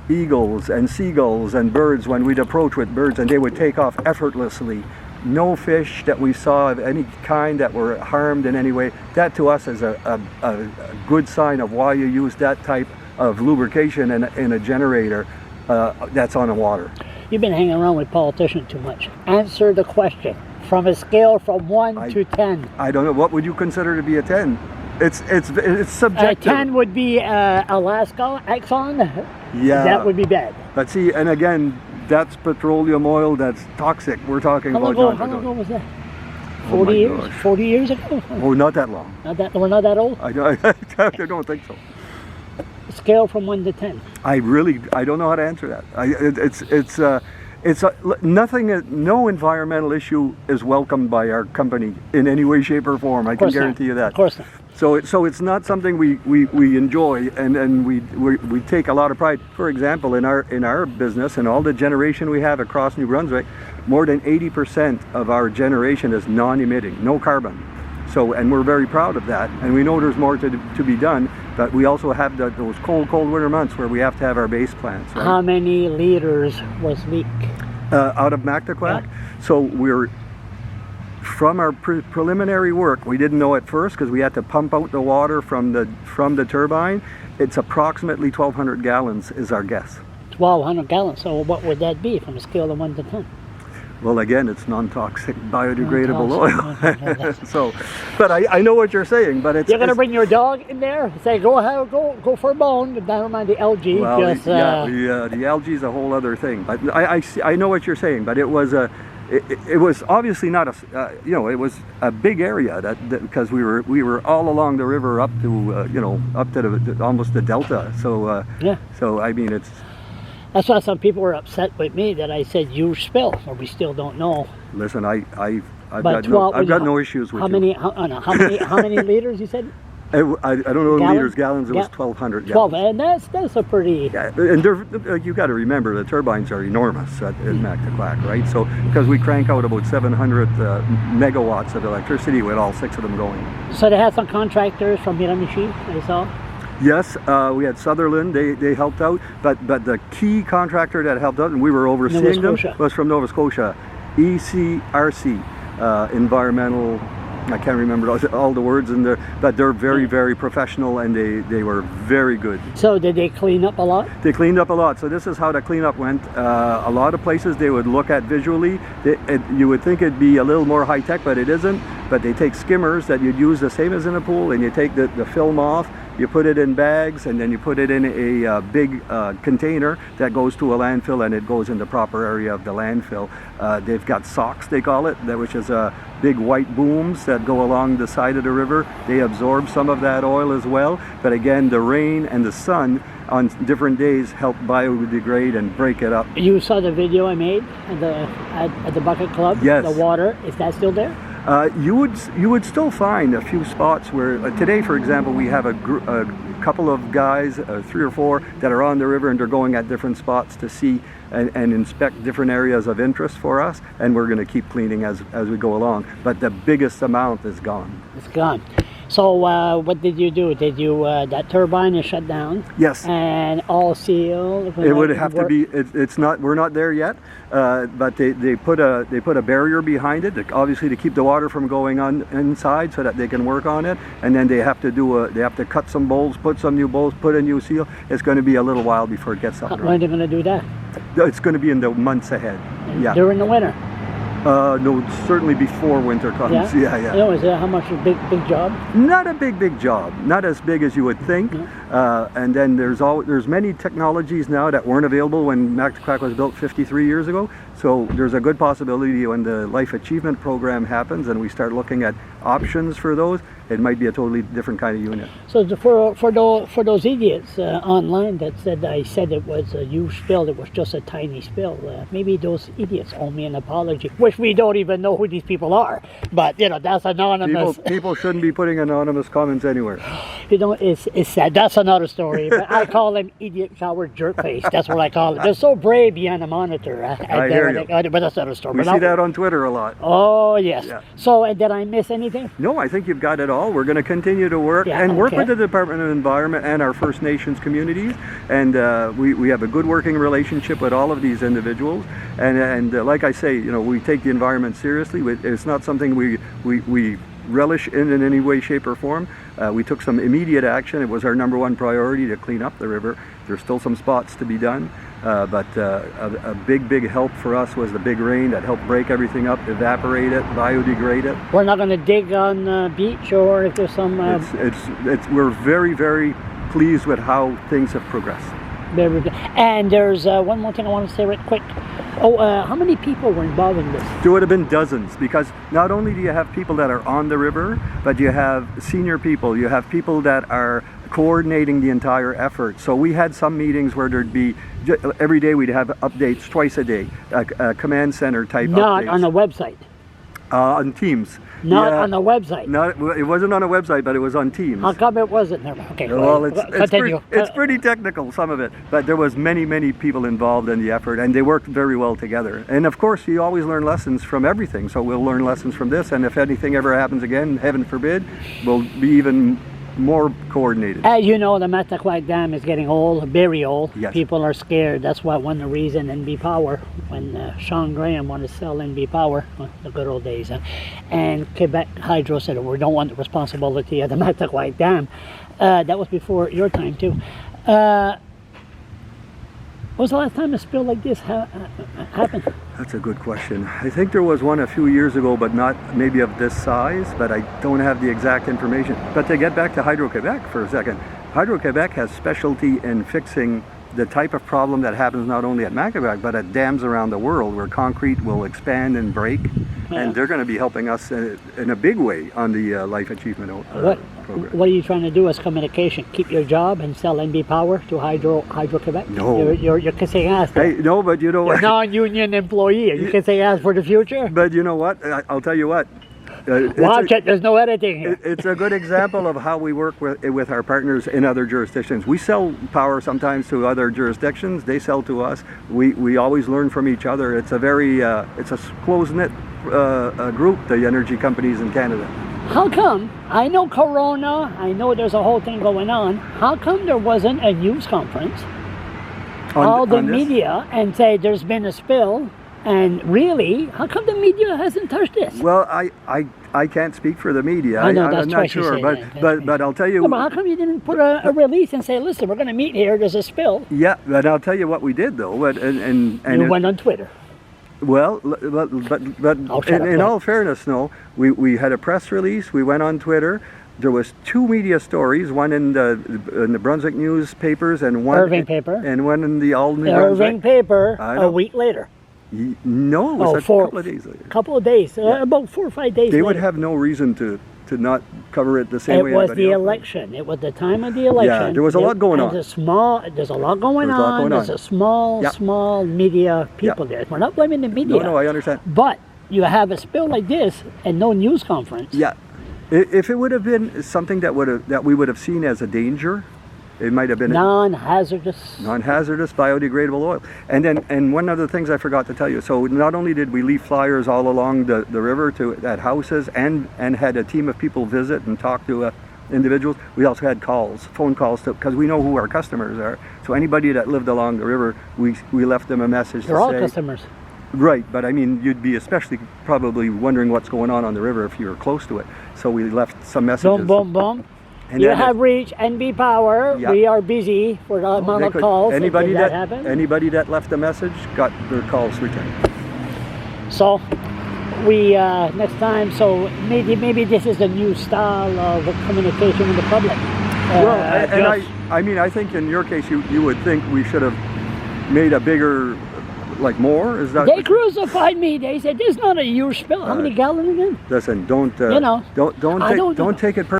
eagles and seagulls and birds when we'd approach with birds, and they would take off effortlessly. No fish that we saw of any kind that were harmed in any way. That to us is a good sign of why you use that type of lubrication in a generator that's on the water. You've been hanging around with politicians too much. Answer the question from a scale from 1 to 10. I don't know. What would you consider to be a 10? It's subjective. 10 would be Alaska, Exxon. Yeah. That would be bad. But see, and again, that's petroleum oil that's toxic. We're talking about. How long ago was that? 40 years? Gosh. 40 years ago? Oh, not that long. We're not that old? I don't think so. Scale from 1 to 10. I don't know how to answer that. No environmental issue is welcomed by our company in any way, shape, or form. I can guarantee you that. Of course not. So it's not something we enjoy, and we take a lot of pride. For example, in our business and all the generation we have across New Brunswick, more than 80% of our generation is non-emitting, no carbon. So, and we're very proud of that, and we know there's more to be done, but we also have those cold winter months where we have to have our base plants. Right? How many liters was leak? Out of Mactaquac? Yeah. So from our preliminary work, we didn't know at first because we had to pump out the water from the turbine. It's approximately 1,200 gallons is our guess. 1,200 gallons, so what would that be from a scale of 1 to 10? Well, again, it's non-toxic, biodegradable oil. So, but I know what you're saying. But you're going to bring your dog in there? Say, go for a bone. Never mind the algae. Well, the algae is a whole other thing. But I know what you're saying. But it was obviously not it was a big area because we were all along the river up to almost the delta. So So I mean it's. That's why some people were upset with me that I said you spill, or we still don't know. Listen, I've got no issues with you. How many liters you said? I don't know liters, gallons. It was 1,200 12, gallons. and that's a pretty. Yeah, and you got to remember the turbines are enormous at Mactaquac, right? So because we crank out about 700 megawatts of electricity with all 6 of them going. So they had some contractors from Miramichi, I saw. Yes, we had Sutherland, they helped out, but the key contractor that helped out, and we were overseeing them, was from Nova Scotia, ECRC, Environmental, I can't remember all the words in there, but they're very, very professional, and they were very good. So did they clean up a lot? They cleaned up a lot. So this is how the cleanup went. A lot of places they would look at visually. You would think it'd be a little more high-tech, but it isn't. But they take skimmers that you'd use the same as in a pool, and you take the film off, you put it in bags, and then you put it in a big container that goes to a landfill, and it goes in the proper area of the landfill. They've got socks, they call it, which is big white booms that go along the side of the river. They absorb some of that oil as well. But again, the rain and the sun on different days help biodegrade and break it up. You saw the video I made at the Bucket Club? Yes. The water, is that still there? You would still find a few spots where today, for example, we have a couple of guys, 3 or 4, that are on the river, and they're going at different spots to see and inspect different areas of interest for us, and we're going to keep cleaning as we go along. But the biggest amount is gone. It's gone. So what did you do? Did you that turbine is shut down? Yes. And all sealed? It would have to be. It's not. We're not there yet. But they put a barrier behind it, obviously to keep the water from going on inside, so that they can work on it. And then they have to cut some bowls, put some new bowls, put a new seal. It's going to be a little while before it gets up. When are they going to do that? It's going to be in the months ahead. Yeah. During the winter. No, certainly before winter comes. Yeah. Is that how much a big job? Not a big job. Not as big as you would think. And then there's many technologies now that weren't available when Mactaquac was built 53 years ago. So there's a good possibility when the Life Achievement Program happens and we start looking at options for those, it might be a totally different kind of unit. So for those idiots online that said I said it was a huge spill, it was just a tiny spill, maybe those idiots owe me an apology, which we don't even know who these people are. But that's anonymous. People shouldn't be putting anonymous comments anywhere. It's sad. That's another story. But I call them idiot, coward, jerkface. That's what I call it. They're so brave behind a monitor. I hear you. But that's another story. We see that on Twitter a lot. Oh yes. Yeah. So did I miss anything? No, I think you've got it all. all. We're going to continue to work work with the Department of Environment and our First Nations communities, and we have a good working relationship with all of these individuals. And like I say, you know, we take the environment seriously. It's not something we relish in any way, shape, or form. We took some immediate action. It was our #1 priority to clean up the river. There's still some spots to be done. But a big help for us was the big rain that helped break everything up, evaporate it, biodegrade it. We're not going to dig on the beach, or if there's some... We're very pleased with how things have progressed. Very good. And there's one more thing I want to say right quick. How many people were involved in this? There would have been dozens, because not only do you have people that are on the river, but you have senior people, you have people that are coordinating the entire effort. So we had some meetings where there'd be, every day we'd have updates twice a day, command center type updates. Not on the website. On Teams. Not on the website. It wasn't on a website, but it was on Teams. How come it wasn't there? Okay, well, continue. It's pretty technical, some of it, but there was many people involved in the effort, and they worked very well together. And of course, you always learn lessons from everything, so we'll learn lessons from this, and if anything ever happens again, heaven forbid, we'll be even more coordinated. As you know, the Mactaquac Dam is getting old, very old. Yes. People are scared. That's why one of the reasons NBPOWER, when Sean Graham wanted to sell NBPOWER, the good old days, and Quebec Hydro said, we don't want the responsibility of the Mactaquac Dam. That was before your time too. When was the last time a spill like this happened? That's a good question. I think there was one a few years ago, but not maybe of this size, but I don't have the exact information. But to get back to Hydro-Quebec for a second, Hydro-Quebec has specialty in fixing the type of problem that happens not only at Mactaquac, but at dams around the world where concrete will expand and break. Yeah. And they're going to be helping us in a big way on the Life Achievement program. What are you trying to do as communication? Keep your job and sell NBPOWER to Hydro-Quebec? No. You're kissing ass. Hey, no, but you know what? You're a non-union employee. You kissing ass for the future? But you know what? I'll tell you what. Watch it, there's no editing here. It's a good example of how we work with our partners in other jurisdictions. We sell power sometimes to other jurisdictions, they sell to us. We always learn from each other. It's a very, it's a close-knit group, the energy companies in Canada. How come, I know Corona, I know there's a whole thing going on, how come there wasn't a news conference, all the media, and say there's been a spill? And really, how come the media hasn't touched this? Well, I can't speak for the media. I know, I'm not sure, but I'll tell you. No, but how come you didn't put a release and say, listen, we're going to meet here, there's a spill? Yeah, but I'll tell you what we did though. And you went on Twitter. Well, but in all fairness, no, we had a press release, we went on Twitter. There was 2 media stories, one in the Brunswick newspapers and one Irving paper, and one in the Albany Irving paper a week later. No, it was a couple of days later. Couple of days, about 4 or 5 days. They would have no reason to not cover it the same way. It was the election. It was the time of the election. Yeah, there was a lot going on. There's a lot going on. There's a small media people there. We're not blaming the media. No, I understand. But you have a spill like this and no news conference. Yeah, if it would have been something that we would have seen as a danger, it might have been non-hazardous biodegradable oil. And one of the things I forgot to tell you, so not only did we leave flyers all along the river at houses and had a team of people visit and talk to individuals, we also had phone calls, because we know who our customers are. So anybody that lived along the river, we left them a message. They're all customers. Right, but I mean, you'd be especially probably wondering what's going on the river if you were close to it. So we left some messages. Boom. And you have reached NBPOWER. Yeah. We are busy for the amount of calls. Anybody that left a message got their calls returned. So we next time. So maybe this is a new style of communication with the public. I think in your case you would think we should have made a bigger, like more. Is that? They crucified me. They said this is not a huge spill. How many gallons again? Listen, don't take it personally.